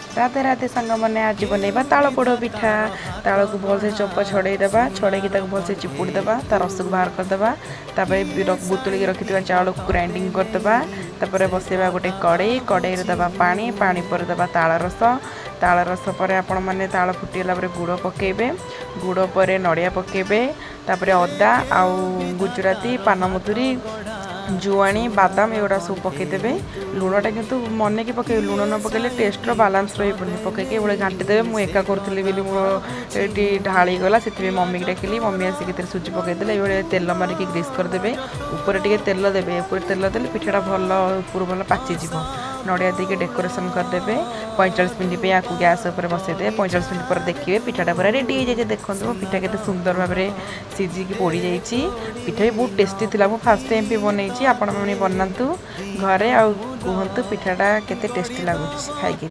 राधे राधे सांग मैंने आज बनइबा ताल पोड़ पिठा। ताल को भलसे चोप छड़ेदेबा, छड़े भलसे चिपुड़ी देबा, ता रस को बाहर करदेबा। बुतुल रखि चाउल को ग्राइंडिंग करदेबा। तापर बसैबा गोटे कड़े, कड़े देबा पानी, पानी पर देबा ताल रस पर आपण मैंने ताल फुटीला गुड़ पकेबे, गुड़ पर नड़िया पकेबे, तापर अदा आउ गुजराती पानमधुरी जुआणी बादाम एगुड़ा सब पकईदेवे। लुणटा कितु मन की पके, लुण न पकेले टेस्टर बालांस रही पकईके ये घाटीदेवे। मुझे एका करी बोली मोटी ढाली गला से मम्मी की डाकिली, मम्मी आसिक सुजी पकईदे। ये तेल मारिक ग्रीस करदे, ऊपर टे तेल देवे, ऊपर तेल देले पिठाटा भल ऊपर भल पाचिज। नड़िया देके डेकोरेसन करदे। 45 मिनट पे आपको गैस उपर बसईदे। 45 मिनट पर देखिए पिठाटा पूरा रेडी हो जाए। देखो पिठा के सुंदर भाव में सीझिकी पोड़ी जाइए। पिठा भी बहुत टेस्टी थी। मुझे फास्ट टाइम भी बनई, आपण मैंने बनातु घरे आ कहतु पिठाटा केते टेस्टी लगुच खाई।